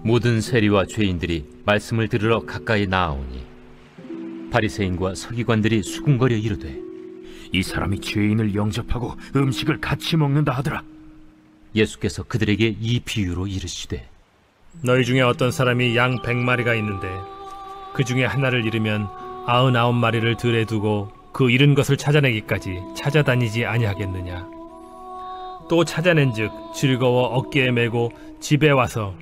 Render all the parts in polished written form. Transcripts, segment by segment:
모든 세리와 죄인들이 말씀을 들으러 가까이 나아오니 바리새인과 서기관들이 수군거려 이르되, 이 사람이 죄인을 영접하고 음식을 같이 먹는다 하더라. 예수께서 그들에게 이 비유로 이르시되, 너희 중에 어떤 사람이 양 100마리가 있는데 그 중에 하나를 잃으면 99마리를 들에 두고 그 잃은 것을 찾아내기까지 찾아다니지 아니하겠느냐. 또 찾아낸즉 즐거워 어깨에 메고 집에 와서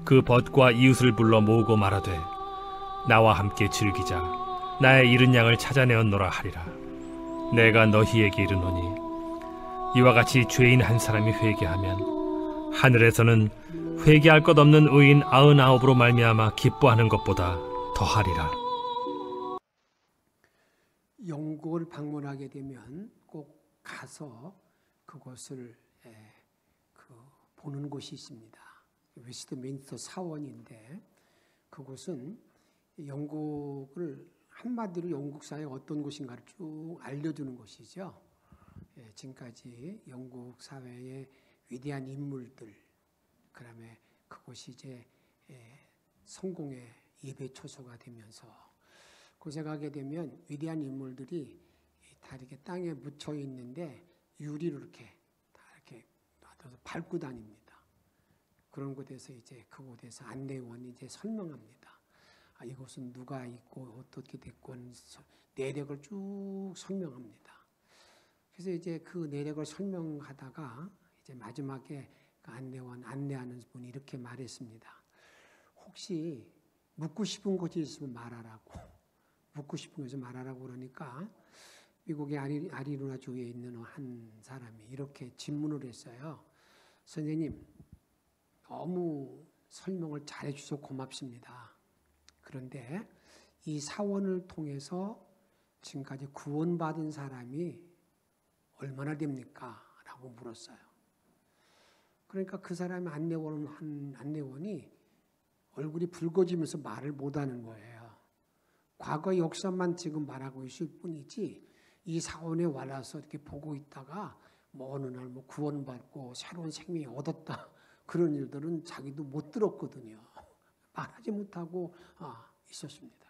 그 벗과 이웃을 불러 모으고 말하되, 나와 함께 즐기자, 나의 잃은 양을 찾아내었노라 하리라. 내가 너희에게 이르노니 이와 같이 죄인 한 사람이 회개하면 하늘에서는 회개할 것 없는 의인 99으로 말미암아 기뻐하는 것보다 더하리라. 영국을 방문하게 되면 꼭 가서 그곳을 보는 곳이 있습니다. 웨스트민스터 사원인데, 그곳은 영국을 한마디로 영국 사회의 어떤 곳인가를 쭉 알려주는 곳이죠. 지금까지 영국 사회의 위대한 인물들, 그다음에 그곳이 이제 성공의 예배 초소가 되면서, 그곳에 가게 되면 위대한 인물들이 다 이렇게 땅에 묻혀 있는데 유리로 이렇게 다 이렇게 놔둬서 밟고 다닙니다. 그런 곳에서 이제 그곳에서 안내원이 이제 설명합니다. 이곳은 누가 있고 어떻게 됐고 내력을 쭉 설명합니다. 그래서 이제 그 내력을 설명하다가 이제 마지막에 그 안내원 안내하는 분이 이렇게 말했습니다. 혹시 묻고 싶은 곳이 있으면 말하라고. 묻고 싶은 곳에서 말하라고 그러니까 미국의 아리조나 주에 있는 한 사람이 이렇게 질문을 했어요. 선생님, 너무 설명을 잘해 주셔서 고맙습니다. 그런데 이 사원을 통해서 지금까지 구원받은 사람이 얼마나 됩니까? 라고 물었어요. 그러니까 그 사람의 안내원이 얼굴이 붉어지면서 말을 못하는 거예요. 과거 역사만 지금 말하고 있을 뿐이지, 이 사원에 와서 이렇게 보고 있다가 어느 날 구원받고 새로운 생명이 얻었다, 그런 일들은 자기도 못 들었거든요. 말하지 못하고 있었습니다.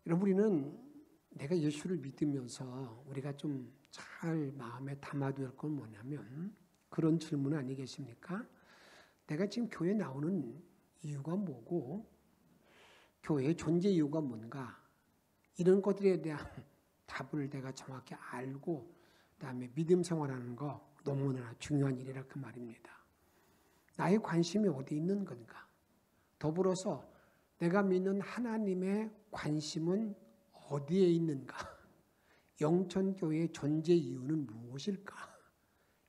여러분, 우리는 내가 예수를 믿으면서 우리가 좀 잘 마음에 담아둬야 할 건 뭐냐면, 그런 질문 아니겠습니까? 내가 지금 교회에 나오는 이유가 뭐고, 교회의 존재 이유가 뭔가, 이런 것들에 대한 답을 내가 정확히 알고 그다음에 믿음 생활하는 거 너무나 중요한 일이라 그 말입니다. 나의 관심이 어디 있는 건가? 더불어서 내가 믿는 하나님의 관심은 어디에 있는가? 영천교회의 존재 이유는 무엇일까?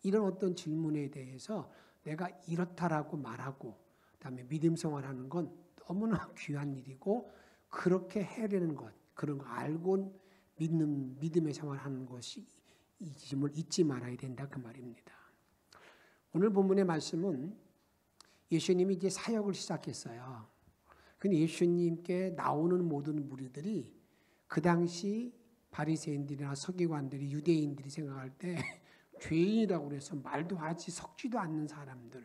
이런 어떤 질문에 대해서 내가 이렇다라고 말하고 그다음에 믿음 생활하는 건 너무나 귀한 일이고, 그렇게 해야 되는 것, 그런 거 알고 믿음의 생활하는 것이 이심을 잊지 말아야 된다 그 말입니다. 오늘 본문의 말씀은 예수님이 이제 사역을 시작했어요. 근데 예수님께 나오는 모든 무리들이 그 당시 바리새인들이나 서기관들이, 유대인들이 생각할 때 죄인이라고 해서 말도 하지 섞지도 않는 사람들,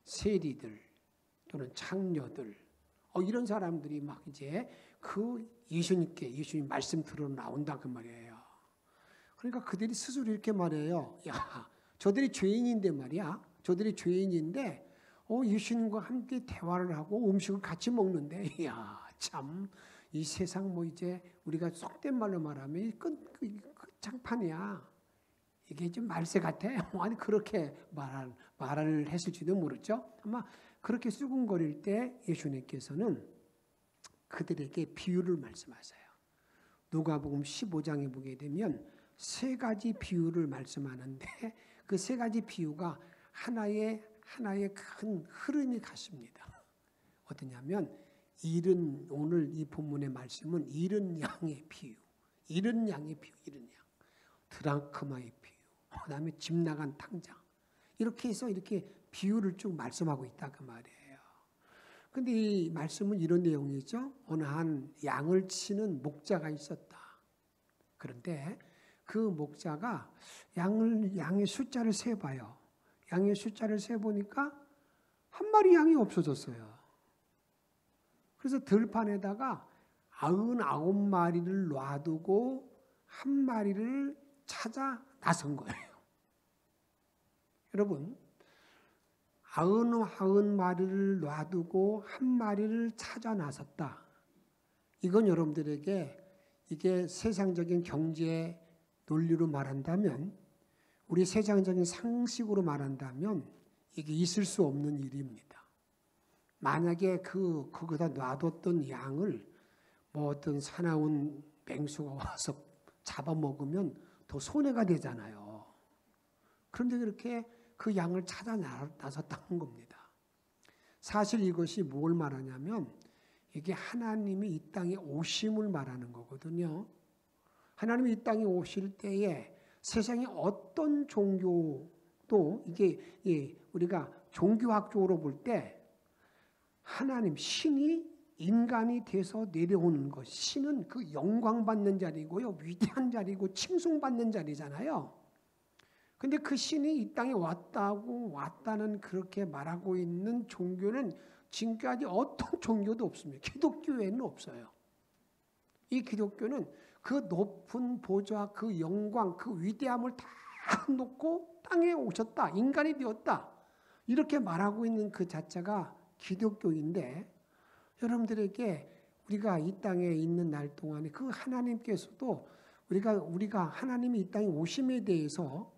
세리들 또는 창녀들, 이런 사람들이 막 이제 그 예수님 말씀 들어 나온다 그 말이에요. 그러니까 그들이 스스로 이렇게 말해요. 야, 저들이 죄인인데 말이야. 저들이 죄인인데 예수님과 함께 대화를 하고 음식을 같이 먹는데, 야, 참 이 세상 이제 우리가 속된 말로 말하면 끝장판이야. 이게 좀 말세 같아. 아니 그렇게 말을 했을지도 모르죠. 아마 그렇게 수군거릴 때 예수님께서는 그들에게 비유를 말씀하세요. 누가복음 15장에 보게 되면 세 가지 비유를 말씀하는데, 그 세 가지 비유가 하나의 큰 흐름이 같습니다. 어떠냐면 오늘 이 본문의 말씀은 잃은 양의 비유, 잃은 양, 드랑크마의 비유, 그다음에 집 나간 탕자, 이렇게 해서 이렇게 비유를 쭉 말씀하고 있다 그 말이에요. 근데 이 말씀은 이런 내용이죠. 어느 한 양을 치는 목자가 있었다. 그런데 그 목자가 양의 숫자를 세봐요. 양의 숫자를 세보니까 한 마리 양이 없어졌어요. 그래서 들판에다가 99마리를 놔두고 한 마리를 찾아 나선 거예요. 여러분, 99마리를 놔두고 한 마리를 찾아 나섰다. 이건 여러분들에게 이게 세상적인 경제 논리로 말한다면, 우리 세상적인 상식으로 말한다면 이게 있을 수 없는 일입니다. 만약에 거기다 놔뒀던 양을 뭐 어떤 사나운 맹수가 와서 잡아먹으면 더 손해가 되잖아요. 그런데 그렇게 그 양을 찾아 나섰다는 겁니다. 사실 이것이 뭘 말하냐면 이게 하나님이 이 땅에 오심을 말하는 거거든요. 하나님이 이 땅에 오실 때에 세상의 어떤 종교도 이게 우리가 종교학적으로 볼 때 하나님, 신이 인간이 돼서 내려오는 것, 신은 그 영광받는 자리고요, 위대한 자리고 칭송받는 자리잖아요. 근데 그 신이 이 땅에 왔다는 그렇게 말하고 있는 종교는 지금까지 어떤 종교도 없습니다. 기독교에는 없어요. 이 기독교는 그 높은 보좌, 그 영광, 그 위대함을 다 놓고 땅에 오셨다, 인간이 되었다, 이렇게 말하고 있는 그 자체가 기독교인데, 여러분들에게 우리가 이 땅에 있는 날 동안에 그 하나님께서도 우리가 하나님이 이 땅에 오심에 대해서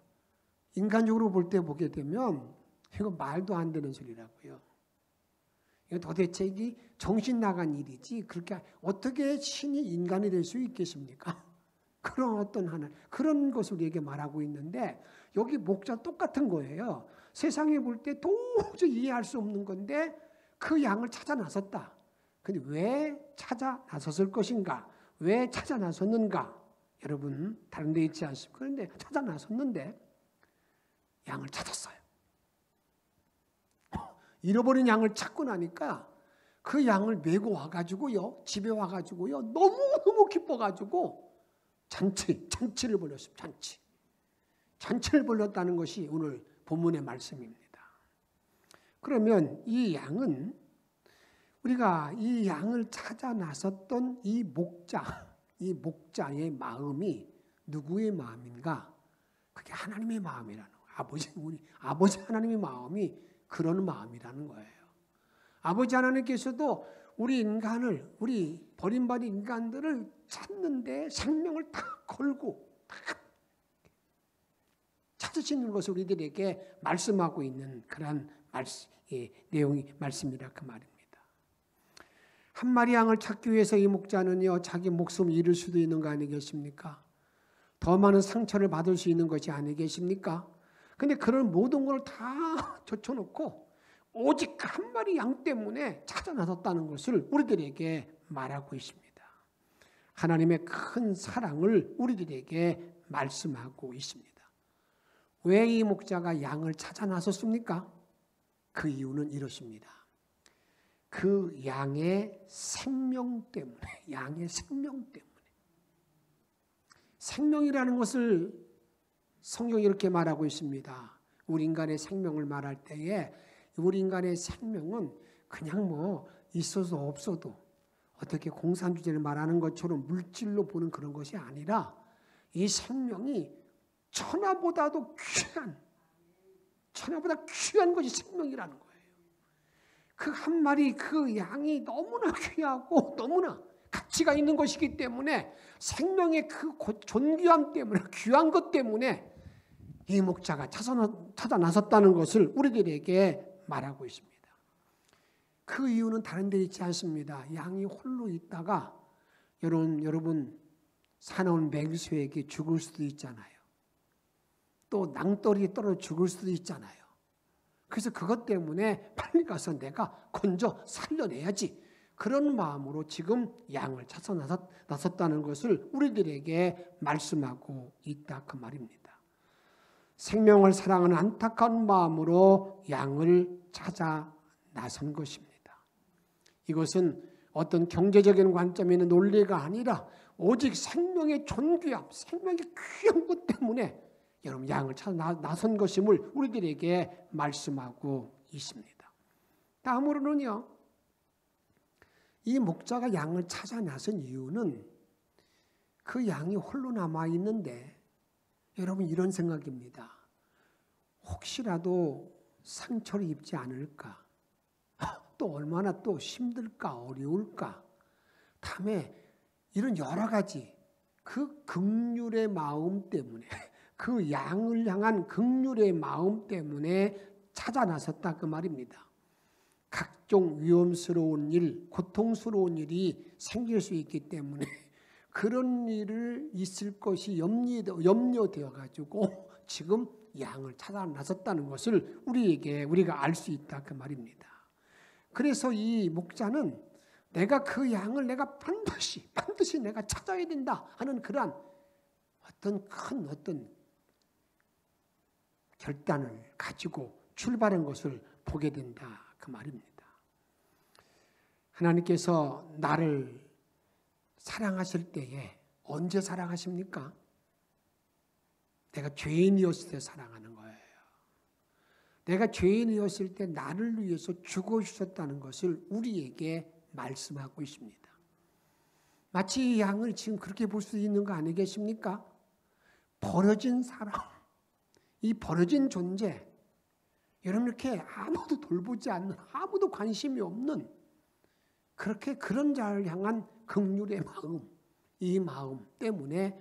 인간적으로 볼 때 보게 되면 이거 말도 안 되는 소리라고요. 이거 도대체 이게 정신 나간 일이지, 그렇게 어떻게 신이 인간이 될 수 있겠습니까? 그런 어떤 그런 것을 우리에게 말하고 있는데, 여기 목자 똑같은 거예요. 세상에 볼 때 도저히 이해할 수 없는 건데 그 양을 찾아 나섰다. 근데 왜 찾아 나섰을 것인가? 왜 찾아 나섰는가? 여러분, 다른 데 있지 않습니까? 그런데 찾아 나섰는데 양을 찾았어요. 잃어버린 양을 찾고 나니까 그 양을 메고 와가지고요, 집에 와가지고요, 너무너무 기뻐가지고 잔치를 벌였습니다. 잔치를 벌였다는 것이 오늘 본문의 말씀입니다. 그러면 이 양은, 우리가 이 양을 찾아 나섰던 이 목자의 마음이 누구의 마음인가? 그게 하나님의 마음이라는 거예요. 우리 아버지 하나님의 마음이 그런 마음이라는 거예요. 아버지 하나님께서도 우리 버림받은 인간들을 찾는데 생명을 다 걸고 다 찾으시는 것을 우리들에게 말씀하고 있는 그런 내용이 말씀이라 그 말입니다. 한 마리 양을 찾기 위해서 이 목자는요, 자기 목숨을 잃을 수도 있는 거 아니겠습니까? 더 많은 상처를 받을 수 있는 것이 아니겠습니까? 근데 그런 모든 걸 다 젖혀놓고 오직 한 마리 양 때문에 찾아 나섰다는 것을 우리들에게 말하고 있습니다. 하나님의 큰 사랑을 우리들에게 말씀하고 있습니다. 왜 이 목자가 양을 찾아 나섰습니까? 그 이유는 이렇습니다. 그 양의 생명 때문에, 생명이라는 것을 성경이 이렇게 말하고 있습니다. 우리 인간의 생명을 말할 때에 우리 인간의 생명은 그냥 뭐 있어도 없어도 어떻게 공산주제를 말하는 것처럼 물질로 보는 그런 것이 아니라 이 생명이 천하보다도 귀한 것이 생명이라는 거예요. 그 한 마리 그 양이 너무나 귀하고 너무나 가치가 있는 것이기 때문에 생명의 그 존귀함 때문에, 귀한 것 때문에 이 목자가 찾아 나섰다는 것을 우리들에게 말하고 있습니다. 그 이유는 다른 데 있지 않습니다. 양이 홀로 있다가 여러분 사나운 맹수에게 죽을 수도 있잖아요. 또 낭떠러지에 떨어져 죽을 수도 있잖아요. 그래서 그것 때문에 빨리 가서 내가 건져 살려내야지, 그런 마음으로 지금 양을 찾아 나섰다는 것을 우리들에게 말씀하고 있다 그 말입니다. 생명을 사랑하는 안타까운 마음으로 양을 찾아 나선 것입니다. 이것은 어떤 경제적인 관점에 있는 논리가 아니라 오직 생명의 존귀함, 생명의 귀한 것 때문에 여러분 양을 찾아 나선 것임을 우리들에게 말씀하고 있습니다. 다음으로는요, 이 목자가 양을 찾아 나선 이유는 그 양이 홀로 남아 있는데, 여러분 이런 생각입니다. 혹시라도 상처를 입지 않을까? 또 얼마나 또 힘들까? 어려울까? 다음에 이런 여러 가지 그 긍휼의 마음 때문에, 그 양을 향한 긍휼의 마음 때문에 찾아 나섰다 그 말입니다. 각종 위험스러운 일, 고통스러운 일이 생길 수 있기 때문에 그런 일을 있을 것이 염려되어 가지고 지금 양을 찾아 나섰다는 것을 우리가 알 수 있다 그 말입니다. 그래서 이 목자는 내가 그 양을 내가 반드시 내가 찾아야 된다 하는 그러한 어떤 결단을 가지고 출발한 것을 보게 된다 그 말입니다. 하나님께서 나를 사랑하실 때에 언제 사랑하십니까? 내가 죄인이었을 때 사랑하는 거예요. 내가 죄인이었을 때 나를 위해서 죽어주셨다는 것을 우리에게 말씀하고 있습니다. 마치 이 양을 지금 그렇게 볼 수 있는 거 아니겠습니까? 버려진 사람, 이 버려진 존재, 여러분 이렇게 아무도 돌보지 않는, 아무도 관심이 없는 그런 자를 향한 긍휼의 마음, 이 마음 때문에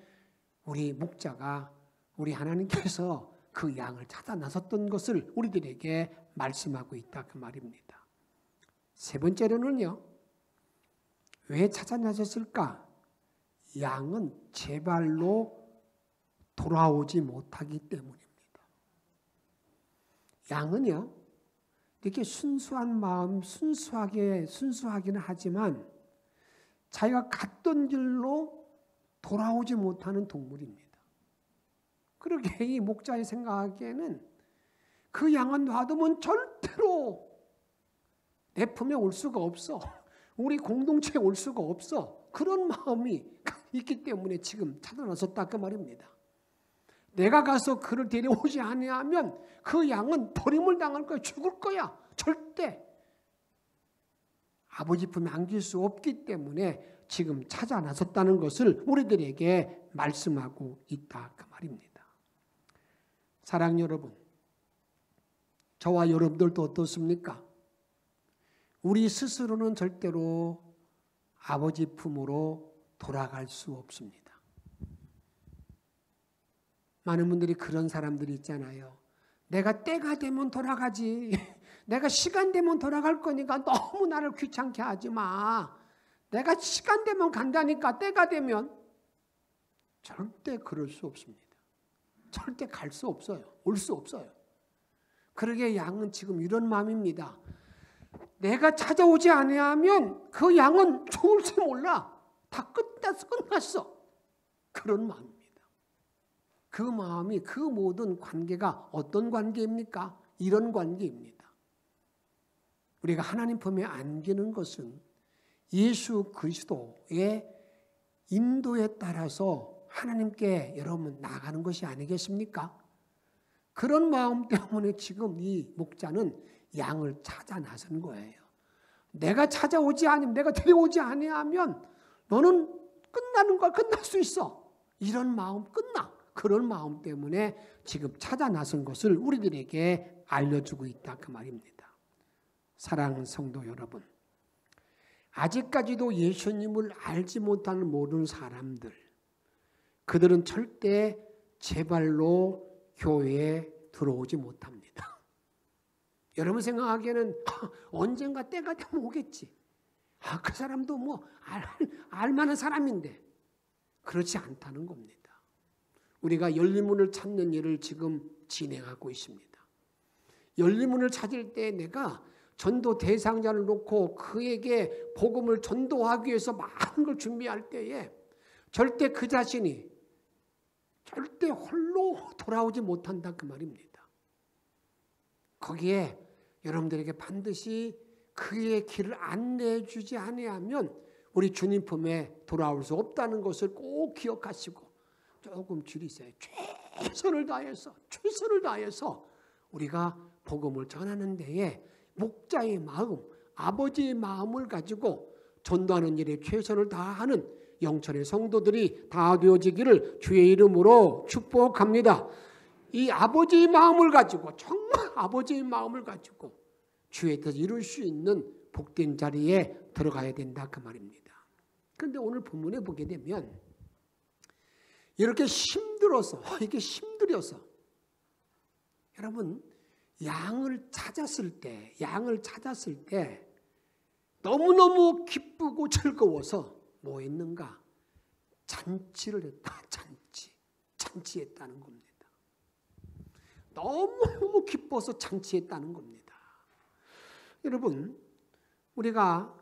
우리 목자가, 우리 하나님께서 그 양을 찾아 나섰던 것을 우리들에게 말씀하고 있다 그 말입니다. 세 번째로는요, 왜 찾아 나섰을까? 양은 제 발로 돌아오지 못하기 때문입니다. 양은요, 이렇게 순수한 마음, 순수하기는 하지만 자기가 갔던 길로 돌아오지 못하는 동물입니다. 그러게 이 목자의 생각하기에는 그 양은 놔두면 절대로 내 품에 올 수가 없어. 우리 공동체에 올 수가 없어. 그런 마음이 있기 때문에 지금 찾아 나섰다 그 말입니다. 내가 가서 그를 데려오지 아니하면 그 양은 버림을 당할 거야. 죽을 거야. 절대. 아버지 품에 안길 수 없기 때문에 지금 찾아 나섰다는 것을 우리들에게 말씀하고 있다 그 말입니다. 사랑 여러분, 저와 여러분들도 어떻습니까? 우리 스스로는 절대로 아버지 품으로 돌아갈 수 없습니다. 많은 분들이 그런 사람들이 있잖아요. 내가 때가 되면 돌아가지. 내가 시간 되면 돌아갈 거니까 너무 나를 귀찮게 하지 마. 내가 시간 되면 간다니까 때가 되면. 절대 그럴 수 없습니다. 절대 갈 수 없어요. 올 수 없어요. 그러게 양은 지금 이런 마음입니다. 내가 찾아오지 아니하면 그 양은 죽을지 몰라. 다 끝났어. 그런 마음입니다. 그 마음이, 그 모든 관계가 어떤 관계입니까? 이런 관계입니다. 우리가 하나님 품에 안기는 것은 예수 그리스도의 인도에 따라서 하나님께 여러분 나가는 것이 아니겠습니까? 그런 마음 때문에 지금 이 목자는 양을 찾아 나선 거예요. 내가 찾아오지 아니면, 내가 데려오지 아니하면 너는 끝나는 거야. 끝날 수 있어. 이런 마음 끝나. 그런 마음 때문에 지금 찾아 나선 것을 우리들에게 알려주고 있다 그 말입니다. 사랑하는 성도 여러분, 아직까지도 예수님을 알지 못하는 모든 사람들, 그들은 절대 제 발로 교회에 들어오지 못합니다. 여러분 생각하기에는 언젠가 때가 되면 오겠지. 그 사람도 뭐 알만한 사람인데, 그렇지 않다는 겁니다. 우리가 열리문을 찾는 일을 지금 진행하고 있습니다. 열리문을 찾을 때 내가 전도 대상자를 놓고 그에게 복음을 전도하기 위해서 많은 걸 준비할 때에 절대 그 자신이 절대 홀로 돌아오지 못한다 그 말입니다. 거기에 여러분들에게 반드시 그의 길을 안내해 주지 아니하면 우리 주님 품에 돌아올 수 없다는 것을 꼭 기억하시고 조금 줄이세요. 최선을 다해서 우리가 복음을 전하는 데에 목자의 마음, 아버지의 마음을 가지고 전도하는 일에 최선을 다하는 영천의 성도들이 다 되어지기를 주의 이름으로 축복합니다. 이 아버지의 마음을 가지고, 정말 아버지의 마음을 가지고 주의 뜻을 이룰 수 있는 복된 자리에 들어가야 된다 그 말입니다. 그런데 오늘 본문에 보게 되면 이렇게 힘들어서 여러분, 양을 찾았을 때 너무너무 기쁘고 즐거워서 뭐 했는가? 잔치를 했다. 잔치했다는 겁니다. 너무너무 기뻐서 잔치했다는 겁니다. 여러분, 우리가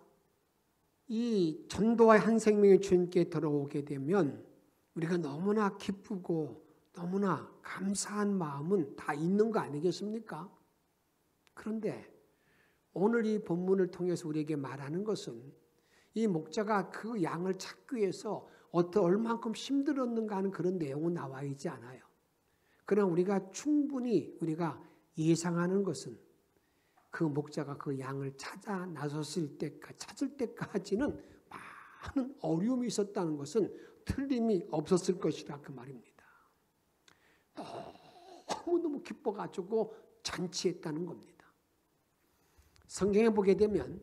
이 전도와 한 생명의 주님께 들어오게 되면 우리가 너무나 기쁘고 너무나 감사한 마음은 다 있는 거 아니겠습니까? 그런데 오늘 이 본문을 통해서 우리에게 말하는 것은 이 목자가 그 양을 찾기 위해서 얼만큼 힘들었는가 하는 그런 내용은 나와 있지 않아요. 그러나 우리가 충분히 우리가 예상하는 것은 그 목자가 그 양을 찾을 때까지는 많은 어려움이 있었다는 것은 틀림이 없었을 것이라 그 말입니다. 너무너무 기뻐가지고 잔치했다는 겁니다. 성경에 보게 되면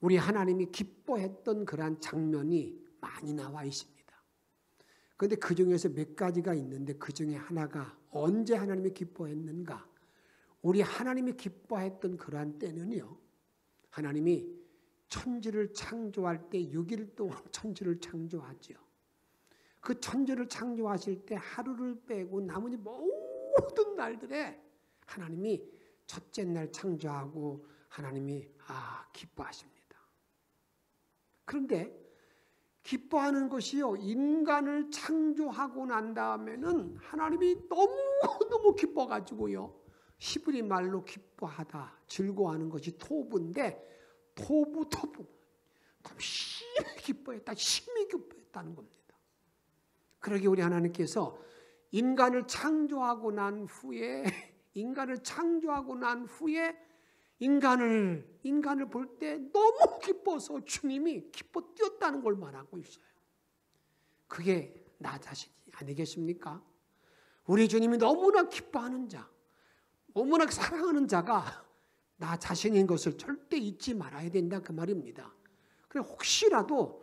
우리 하나님이 기뻐했던 그러한 장면이 많이 나와 있습니다. 그런데 그 중에서 몇 가지가 있는데 그 중에 하나가 언제 하나님이 기뻐했는가? 우리 하나님이 기뻐했던 그러한 때는요, 하나님이 천지를 창조할 때 6일 동안 천지를 창조하죠. 그 천지를 창조하실 때 하루를 빼고 나머지 모든 날들에 하나님이 첫째 날 창조하고 하나님이 기뻐하십니다. 그런데 기뻐하는 것이요, 인간을 창조하고 난 다음에는 하나님이 너무너무 기뻐가지고요, 히브리 말로 기뻐하다, 즐거워하는 것이 토부인데 토부 심히 기뻐했다는 겁니다. 그러게 우리 하나님께서 인간을 창조하고 난 후에 인간을 볼 때 너무 기뻐서 주님이 기뻐 뛰었다는 걸 말하고 있어요. 그게 나 자신이 아니겠습니까? 우리 주님이 너무나 기뻐하는 자, 너무나 사랑하는 자가 나 자신인 것을 절대 잊지 말아야 된다 그 말입니다. 그래 혹시라도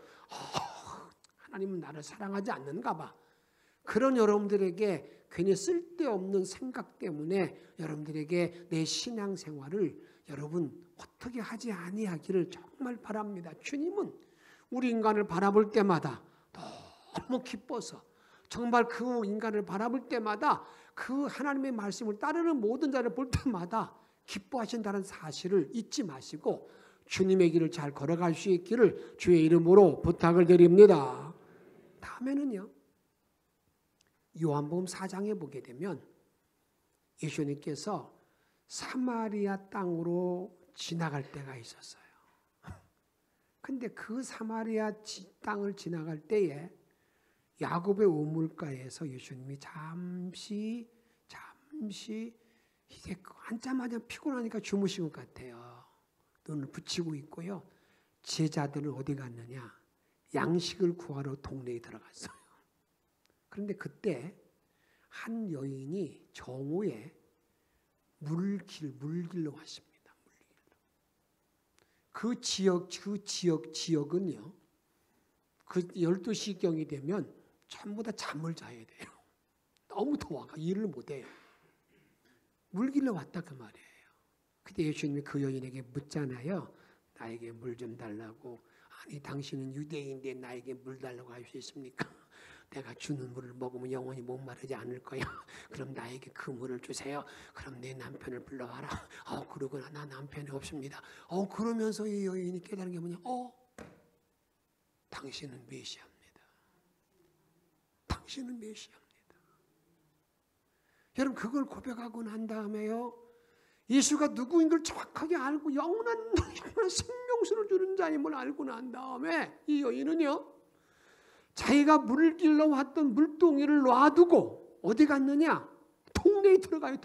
하나님은 나를 사랑하지 않는가 봐. 그런 여러분들에게 괜히 쓸데없는 생각 때문에 여러분들에게 내 신앙생활을 여러분 어떻게 하지 아니하기를 정말 바랍니다. 주님은 우리 인간을 바라볼 때마다 너무 기뻐서 정말 그 인간을 바라볼 때마다 그 하나님의 말씀을 따르는 모든 자를 볼 때마다 기뻐하신다는 사실을 잊지 마시고 주님의 길을 잘 걸어갈 수 있기를 주의 이름으로 부탁을 드립니다. 다음에는요, 요한복음 4장에 보게 되면 예수님께서 사마리아 땅으로 지나갈 때가 있었어요. 근데 그 사마리아 땅을 지나갈 때에 야곱의 우물가에서 예수님이 잠시 이제 앉자마자 피곤하니까 주무신 것 같아요. 눈을 붙이고 있고요. 제자들은 어디 갔느냐? 양식을 구하러 동네에 들어갔어요. 그런데 그때 한 여인이 정오에 물길로 왔습니다. 그 지역은요, 그 12시경이 되면 전부 다 잠을 자야 돼요. 너무 더워가 일을 못해요. 물길로 왔다 그 말이에요. 그때 예수님이 그 여인에게 묻잖아요. 나에게 물 좀 달라고. 아니 당신은 유대인인데 나에게 물 달라고 할 수 있습니까? 내가 주는 물을 먹으면 영원히 목마르지 않을 거야. 그럼 나에게 그 물을 주세요. 그럼 내 남편을 불러와라. 그러구나. 나 남편이 없습니다. 그러면서 이 여인이 깨달은 게 뭐냐? 당신은 메시아입니다. 당신은 메시아입니다. 여러분 그걸 고백하고 난 다음에요, 예수가 누구인 걸 정확하게 알고 영원한 생명수를 주는 자임을 알고 난 다음에 이 여인은요, 자기가 물길로 왔던 물동이를 놔두고 어디 갔느냐? 동네에 들어가요.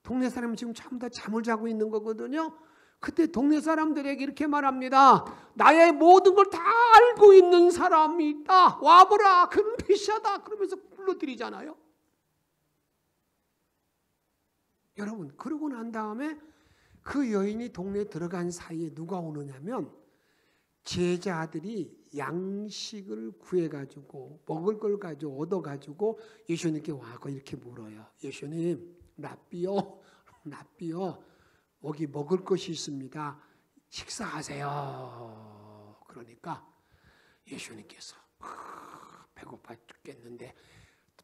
동네 사람은 지금 전부 다 잠을 자고 있는 거거든요. 그때 동네 사람들에게 이렇게 말합니다. 나의 모든 걸 다 알고 있는 사람이 있다. 와보라. 그는 메시아다. 그러면서 불러드리잖아요. 여러분, 그러고 난 다음에 그 여인이 동네에 들어간 사이에 누가 오느냐면 제자들이 양식을 구해가지고 먹을 걸 가지고 얻어가지고 예수님께 와서 이렇게 물어요. 예수님, 랍비요, 여기 먹을 것이 있습니다. 식사하세요. 그러니까 예수님께서 배고파 죽겠는데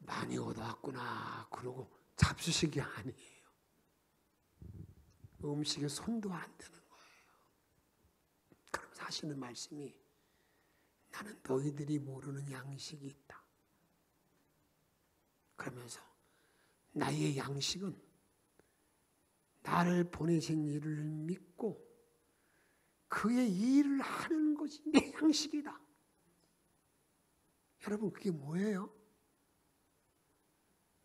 많이 얻어왔구나. 그러고 잡수식이 아니에요. 음식에 손도 안 대는 거예요. 그러면서 하시는 말씀이 나는 너희들이 모르는 양식이 있다. 그러면서 나의 양식은 나를 보내신 이를 믿고 그의 일을 하는 것이 내 양식이다. 여러분, 그게 뭐예요?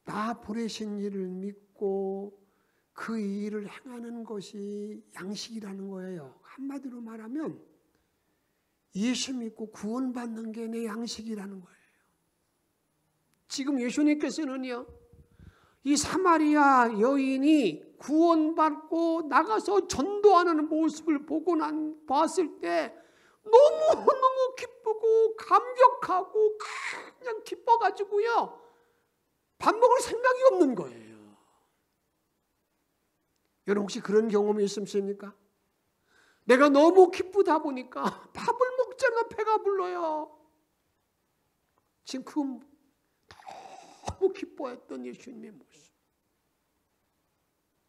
나 보내신 이를 믿고 그 일을 행하는 것이 양식이라는 거예요. 한마디로 말하면 예수 믿고 구원받는 게 내 양식이라는 거예요. 지금 예수님께서는요, 이 사마리아 여인이 구원받고 나가서 전도하는 모습을 보고 봤을 때 너무너무 기쁘고 감격하고 그냥 기뻐가지고요, 밥 먹을 생각이 없는 거예요. 여러분, 혹시 그런 경험이 있습니까? 내가 너무 기쁘다 보니까 밥을 먹자마자 배가 불러요. 지금 그 너무 기뻐했던 예수님의 모습.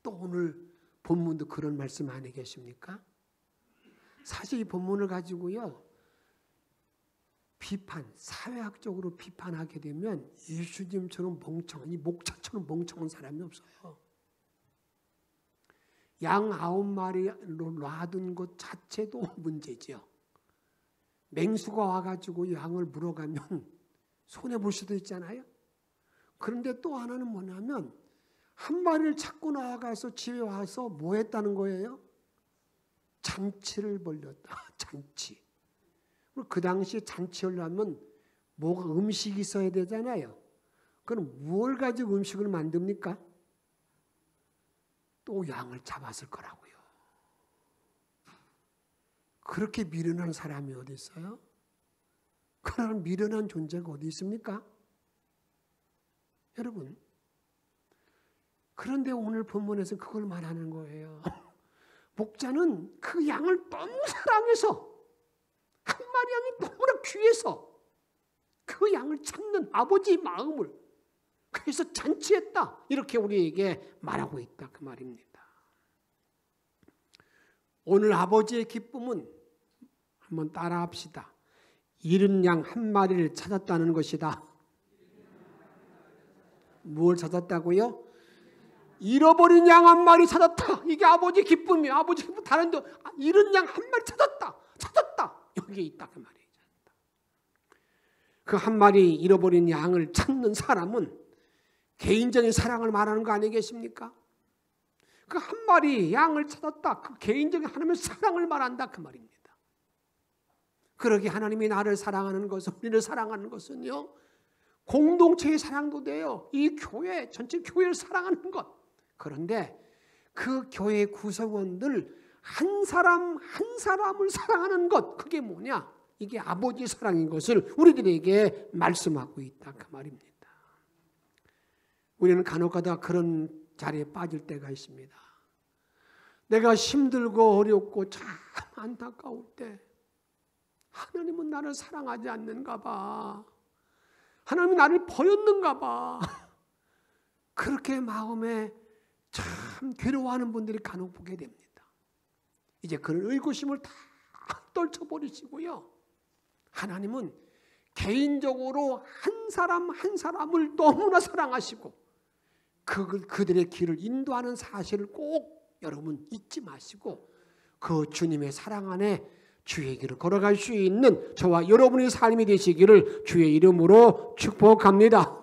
또 오늘 본문도 그런 말씀 안에 계십니까? 사실 이 본문을 가지고요, 사회학적으로 비판하게 되면 예수님처럼 이 목자처럼 멍청한 사람이 없어요. 양 9마리로 놔둔 것 자체도 문제죠. 맹수가 와가지고 양을 물어가면 손해볼 수도 있잖아요. 그런데 또 하나는 뭐냐면 한 마리를 찾고 나가서 집에 와서 뭐 했다는 거예요? 잔치를 벌였다. 잔치. 그 당시에 잔치하려면 뭐가 음식이 있어야 되잖아요. 그럼 뭘 가지고 음식을 만듭니까? 또 양을 잡았을 거라고요. 그렇게 미련한 사람이 어디 있어요? 그런 미련한 존재가 어디 있습니까? 여러분, 그런데 오늘 본문에서 그걸 말하는 거예요. 목자는 그 양을 너무 사랑해서, 한 마리 양이 너무나 귀해서 그 양을 찾는 아버지의 마음을, 그래서 잔치했다, 이렇게 우리에게 말하고 있다, 그 말입니다. 오늘 아버지의 기쁨은 한번 따라합시다. 잃은 양 한 마리를 찾았다는 것이다. 무엇을 찾았다고요? 잃어버린 양 한 마리 찾았다. 이게 아버지의 기쁨이에요. 아버지 기쁨 다른데 잃은 양 한 마리 찾았다. 여기에 있다, 그 말이에요. 그 한 마리 잃어버린 양을 찾는 사람은 개인적인 사랑을 말하는 거 아니겠습니까? 그 한 마리 양을 찾았다. 그 개인적인 하나님의 사랑을 말한다, 그 말입니다. 그러기 하나님이 나를 사랑하는 것은, 우리를 사랑하는 것은요, 공동체의 사랑도 돼요. 이 교회, 전체 교회를 사랑하는 것. 그런데 그 교회 구성원들 한 사람 한 사람을 사랑하는 것, 그게 뭐냐? 이게 아버지의 사랑인 것을 우리들에게 말씀하고 있다, 그 말입니다. 우리는 간혹가다 그런 자리에 빠질 때가 있습니다. 내가 힘들고 어렵고 참 안타까울 때 하나님은 나를 사랑하지 않는가 봐. 하나님이 나를 버렸는가 봐. 그렇게 마음에 참 괴로워하는 분들이 간혹 보게 됩니다. 이제 그런 의구심을 다 떨쳐버리시고요, 하나님은 개인적으로 한 사람 한 사람을 너무나 사랑하시고 그들의 길을 인도하는 사실을 꼭 여러분 잊지 마시고 그 주님의 사랑 안에 주의 길을 걸어갈 수 있는 저와 여러분의 삶이 되시기를 주의 이름으로 축복합니다.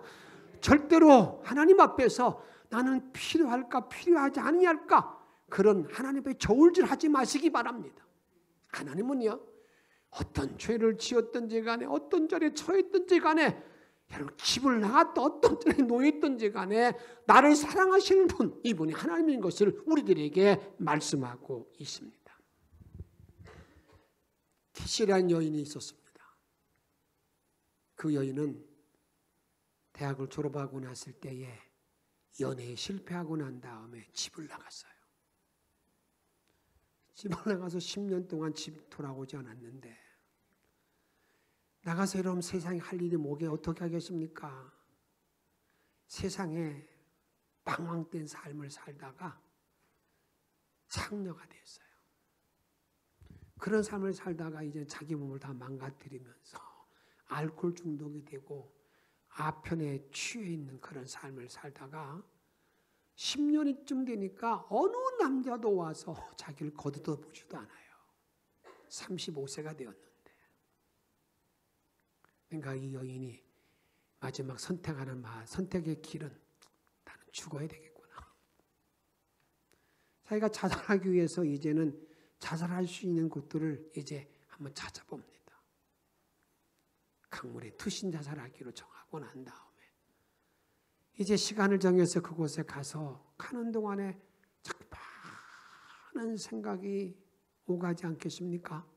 절대로 하나님 앞에서 나는 필요할까 필요하지 아니할까 그런 하나님의 저울질하지 마시기 바랍니다. 하나님은요 어떤 죄를 지었든지 간에 어떤 절에 처했든지 간에 여러분 집을 나갔다 어떤 절에 놓였든지 간에 나를 사랑하시는 분 이분이 하나님인 것을 우리들에게 말씀하고 있습니다. 티시라는 여인이 있었습니다. 그 여인은 대학을 졸업하고 났을 때에 연애에 실패하고 난 다음에 집을 나갔어요. 집을 나가서 10년 동안 집 돌아오지 않았는데 나가서 이러면 세상에 할 일이 뭐게 어떻게 하겠습니까? 세상에 방황된 삶을 살다가 창녀가 됐어요. 그런 삶을 살다가 이제 자기 몸을 다 망가뜨리면서 알코올 중독이 되고 아편에 취해 있는 그런 삶을 살다가 10년이쯤 되니까 어느 남자도 와서 자기를 거두어 보지도 않아요. 35세가 되었는데. 그러니까 이 여인이 마지막 선택의 길은 나는 죽어야 되겠구나. 자기가 자살하기 위해서 이제는 자살할 수 있는 곳들을 이제 한번 찾아봅니다. 강물에 투신 자살하기로 정하고 난 다음에 이제 시간을 정해서 그곳에 가서 가는 동안에 참 많은 생각이 오가지 않겠습니까?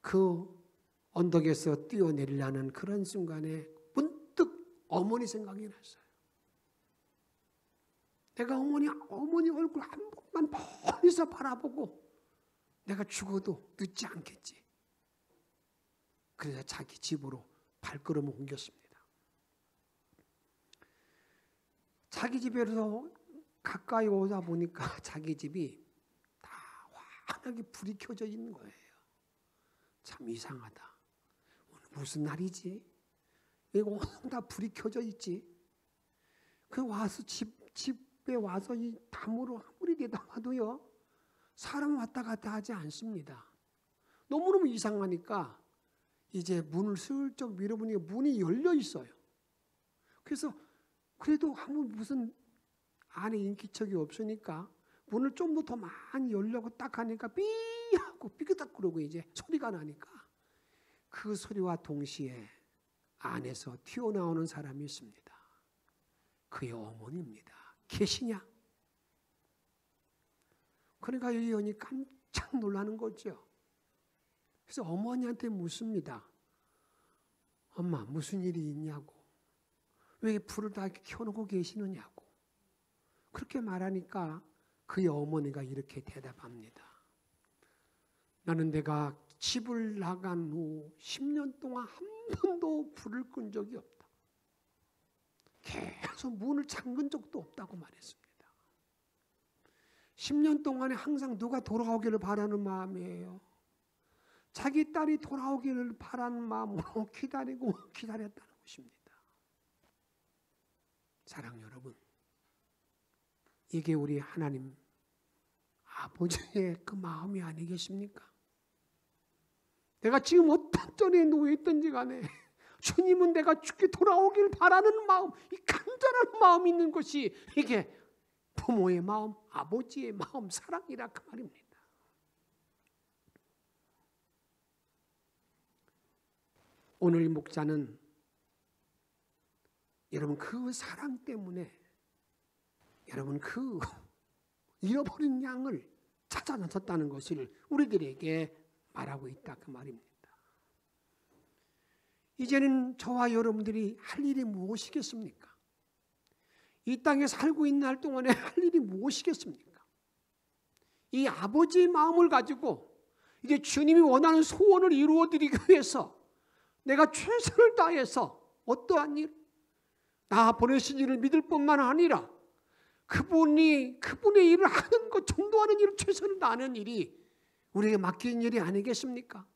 그 언덕에서 뛰어내리려는 그런 순간에 문득 어머니 생각이 났어요. 내가 어머니 얼굴 한 번만 멀리서 바라보고 내가 죽어도 늦지 않겠지. 그래서 자기 집으로 발걸음을 옮겼습니다. 자기 집에서 가까이 오다 보니까 자기 집이 다 환하게 불이 켜져 있는 거예요. 참 이상하다. 오늘 무슨 날이지? 이거 오늘 다 불이 켜져 있지? 그 와서 집에 와서 이 담으로 아무리 대담해도요 사람 왔다 갔다 하지 않습니다. 너무너무 이상하니까 이제 문을 슬쩍 밀어보니까 문이 열려 있어요. 그래서 그래도 아무 무슨 안에 인기척이 없으니까 문을 좀 더 많이 열려고 딱 하니까 삐 하고 삐그덕 그러고 이제 소리가 나니까 그 소리와 동시에 안에서 튀어나오는 사람이 있습니다. 그의 어머니입니다. 계시냐? 그러니까 이 여인이 깜짝 놀라는 거죠. 그래서 어머니한테 묻습니다. 엄마 무슨 일이 있냐고. 왜 불을 다 이렇게 켜놓고 계시느냐고. 그렇게 말하니까 그의 어머니가 이렇게 대답합니다. 나는 내가 집을 나간 후 10년 동안 한 번도 불을 끈 적이 없다. 계속 문을 잠근 적도 없다고 말했습니다. 10년 동안에 항상 누가 돌아오기를 바라는 마음이에요. 자기 딸이 돌아오기를 바라는 마음으로 기다렸다는 것입니다. 사랑 여러분, 이게 우리 하나님 아버지의 그 마음이 아니겠습니까? 내가 지금 어떤 절에 놓여 있든지 간에 주님은 내가 죽게 돌아오길 바라는 마음, 이 간절한 마음이 있는 것이 이게 부모의 마음, 아버지의 마음, 사랑이라 그 말입니다. 오늘 목자는 여러분 그 사랑 때문에 여러분 그 잃어버린 양을 찾아 나섰다는 것을 우리들에게 말하고 있다 그 말입니다. 이제는 저와 여러분들이 할 일이 무엇이겠습니까? 이 땅에 살고 있는 날 동안에 할 일이 무엇이겠습니까? 이 아버지의 마음을 가지고 이제 주님이 원하는 소원을 이루어드리기 위해서 내가 최선을 다해서 어떠한 일, 나 보내신 일을 믿을 뿐만 아니라 그분의 일을 하는 것, 전도하는 일을 최선을 다하는 일이 우리에게 맡긴 일이 아니겠습니까?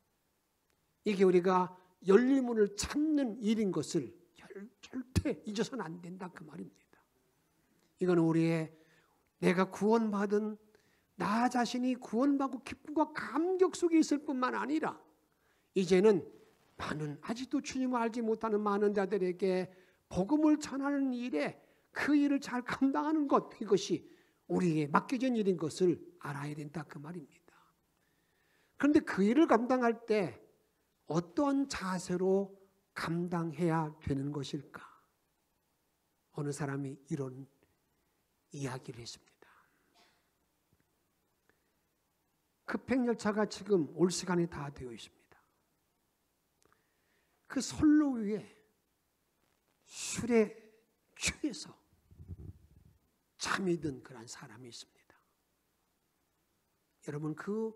이게 우리가 열린 문을 찾는 일인 것을 절대 잊어서는 안 된다 그 말입니다. 이거는 우리의 내가 구원받은 나 자신이 구원받고 기쁨과 감격 속에 있을 뿐만 아니라 이제는 많은 아직도 주님을 알지 못하는 많은 자들에게 복음을 전하는 일에 그 일을 잘 감당하는 것, 이것이 우리에게 맡겨진 일인 것을 알아야 된다 그 말입니다. 그런데 그 일을 감당할 때 어떠한 자세로 감당해야 되는 것일까? 어느 사람이 이런 이야기를 했습니다. 급행열차가 지금 올 시간이 다 되어 있습니다. 그 선로 위에 술에 취해서 잠이 든 그런 사람이 있습니다. 여러분 그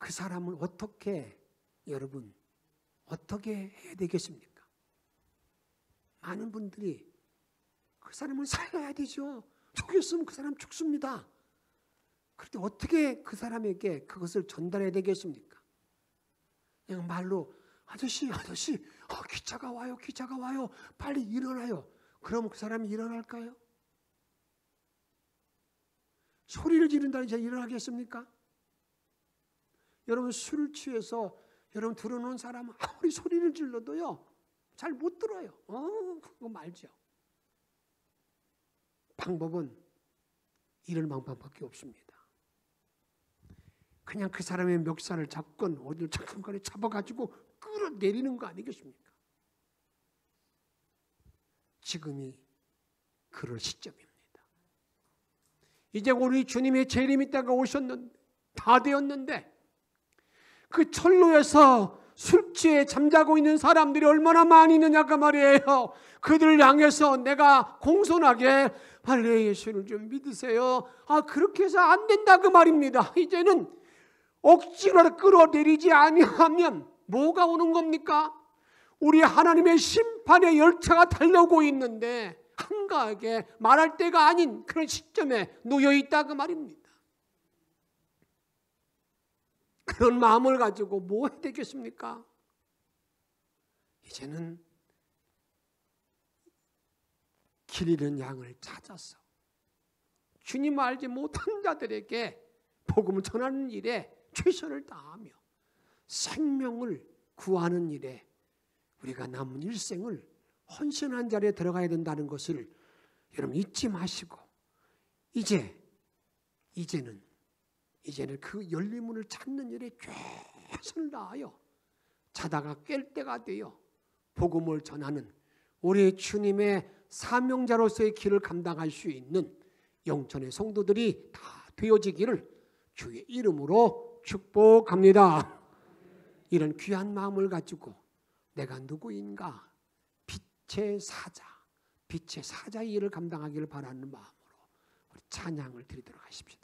사람을 어떻게 해야 되겠습니까? 많은 분들이 그 사람을 살려야 되죠. 죽였으면 그 사람 죽습니다. 그런데 어떻게 그 사람에게 그것을 전달해야 되겠습니까? 그냥 말로 아저씨 기차가 와요 빨리 일어나요. 그럼 그 사람이 일어날까요? 소리를 지른다는 자 일어나겠습니까? 여러분 술을 취해서 여러분 들어놓은 사람은 아무리 소리를 질러도요 잘 못 들어요. 그거 말죠. 방법은 이런 방법밖에 없습니다. 그냥 그 사람의 멱살을 잡건 어디를 잠깐간에 잡아가지고 끌어내리는 거 아니겠습니까? 지금이 그럴 시점입니다. 이제 우리 주님의 재림이 때가 오셨는데 다 되었는데 그 철로에서 술 취해 잠자고 있는 사람들이 얼마나 많이 있느냐가 말이에요. 그들을 향해서 내가 공손하게 빨리 예수를 좀 믿으세요. 그렇게 해서 안 된다 그 말입니다. 이제는 억지로 끌어내리지 아니하면 뭐가 오는 겁니까? 우리 하나님의 심판의 열차가 달려오고 있는데 한가하게 말할 때가 아닌 그런 시점에 놓여있다 그 말입니다. 그런 마음을 가지고 뭐 해야 되겠습니까? 이제는 길 잃은 양을 찾아서 주님 알지 못한 자들에게 복음을 전하는 일에 최선을 다하며 생명을 구하는 일에 우리가 남은 일생을 헌신한 자리에 들어가야 된다는 것을 여러분 잊지 마시고 이제는 그 열리문을 찾는 일에 최선을 다하여 자다가 깰 때가 되어 복음을 전하는 우리 주님의 사명자로서의 길을 감당할 수 있는 영천의 성도들이 다 되어지기를 주의 이름으로 축복합니다. 이런 귀한 마음을 가지고 내가 누구인가 빛의 사자의 일을 감당하기를 바라는 마음으로 우리 찬양을 드리도록 하십시다.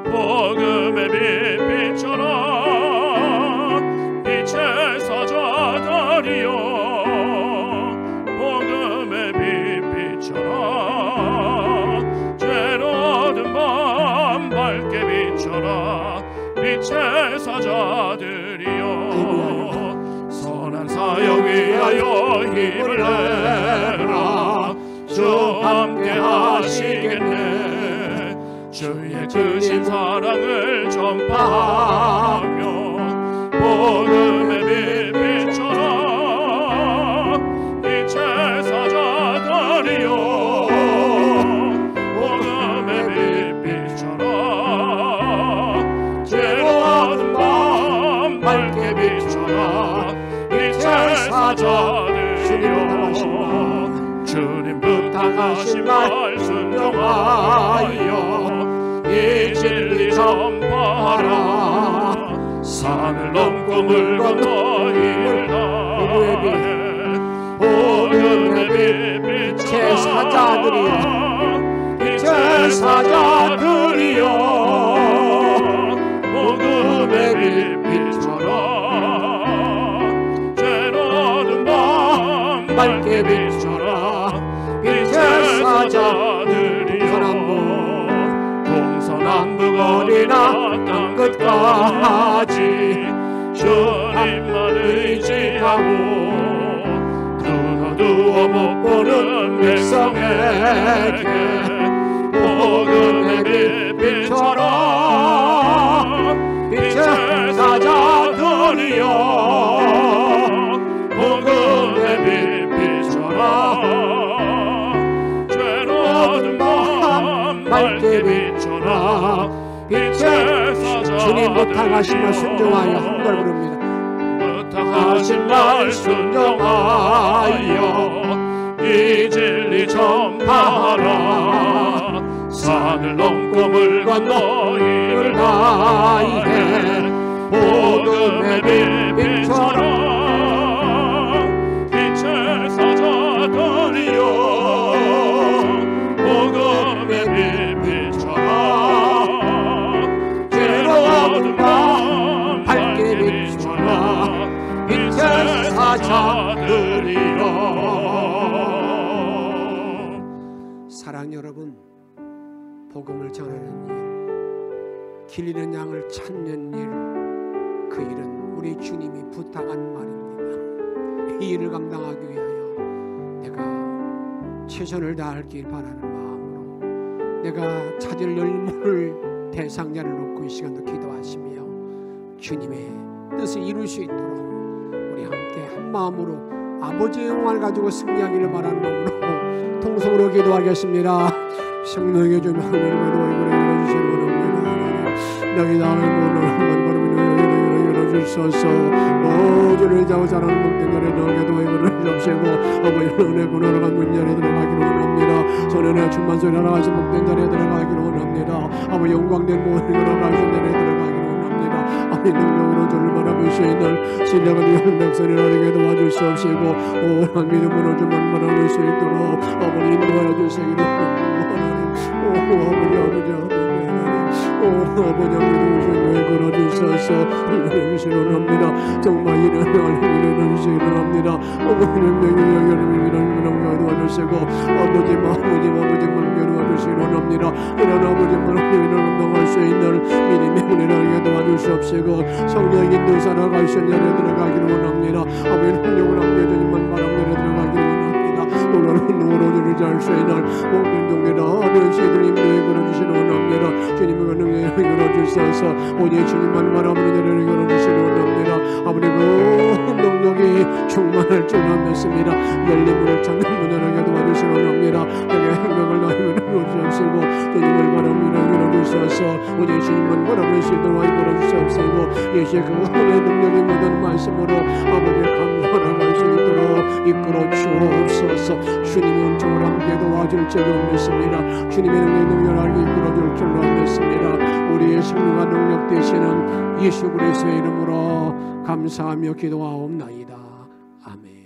복음의 빛 비춰라 빛의 사자들이여 복음의 빛 비춰라 죄로든 밤 밝게 비춰라 빛의 사자들이여 선한 사역 위하여 힘을 내라 주 함께 하시겠네 주의 크신 사랑을 전파하며 복음의 빛 비춰라 빛의 사자들이여 복음의 빛 비춰라 죄로운 밤 밝게 비춰라 빛의 사자들이여 주님 부탁하신 말 순종하여 이 진리 전파하라 산을 넘고 물 건너 이를 다해 복음의 빛 빛의 사자들이여 빛의 사자들이여 복음의 빛 비춰라 죄로운 밤 밝게 비춰라 빛의 사자들이여 동서남북어리나 땅끝까지 주님만 의지하고 어두워 못 보는 백성에게 복음의 빛처럼 빛의 사자들이여 복음의 빛처럼 죄로 어두운 밤 밝게 비춰라 빛의 사자들이여 주님 부탁하시며 순종하여 한 걸 부릅니다. 부탁하신 날 순종하여 이 진리 전파하라 산을 넘고 물 건너 이를 다해 복음의 빛처럼 빛의 사자들이여 복음의 빛처럼 죄로 어두운 밤 밝게 비춰라 빛의 사자들이여. 사랑 여러분, 복음을 전하는 일, 길 잃은 양을 찾는 일, 그 일은 우리 주님이 부탁한 말입니다. 이 일을 감당하기 위하여 내가 최선을 다할길 바라는 마음으로 내가 찾을 열무를 대상자를 놓고 이 시간도 기도하시며 주님의 뜻을 이룰 수 있도록 우리 함께 한 마음으로 아버지의 영광을 가지고 승리하기를 바라는 마음으로 통성으로 기도하겠습니다. 성령의 좀 하늘의 얼굴에 열어주시는 원합니다. 너희 나의 문을 열어주소서. 모두를 자고 자라는 목된 자리 너에게도 이거를 접시고 아버지의 은혜 구원으로 간 문 자리에 들어가기를 원합니다. 손에 충만 소리 나가신 목된 자리에 들어가기를 원합니다. 아버지 영광된 모든 걸어가신 자리에 들어가기를 원합니다. 아버지 능력으로 주를 바라볼 수 있는 신령한 이한 백성이라에게 도와줄 수 없이고 오한 믿음으로 주만 바라볼 수 있도록 아버지 인도하여 주시기를 원하는 아버지 믿음으로 걸어주셔서 일어나주시기 원합니다. 정말 일어나주시기 원합니다. 아버지는 명령을 도와주시고 아버지만 도와주시기 원합니다. 이런 아버지만 감당할 수 있는 믿음의 은혜를 도와줄 수 없이고 성령 인도 살아갈 수 있는 자리에 들어가기를 원합니다. 아버지 능력을 함께 주님만 바람대로 들어가기를 원합니다. 놀라운 능으로 주를 잘 수 있는 모든 동네나 어려운 시들을 힘들게 걸어주시기 원합니다. 주님의 능력을 걸어주셔서 오직 주님만 바라보는 자리를 걸어주시기 원합니다. 아버지 그 능력이 충만할 줄 믿습니다. 열린 문을 찾는 문을 도와주시기 원합니다. 내게 행복을 나이면 주옵시고 주님을 바라보는 걸어주셔서 오직 주님만 바라볼 수 있도록 걸어주시옵시고 예수의 그 은혜의 능력이 모든 말씀으로 아버지 감사나갈 수 있도록 이끌어 주옵소서. 주님의 은총을 함께 도와줄 줄로 믿습니다. 주님의 능력을 알게 이끌어 줄 줄로 믿습니다. 우리의 생명과 능력 되시는 예수 그리스도의 이름으로 감사하며 기도하옵나이다. 아멘.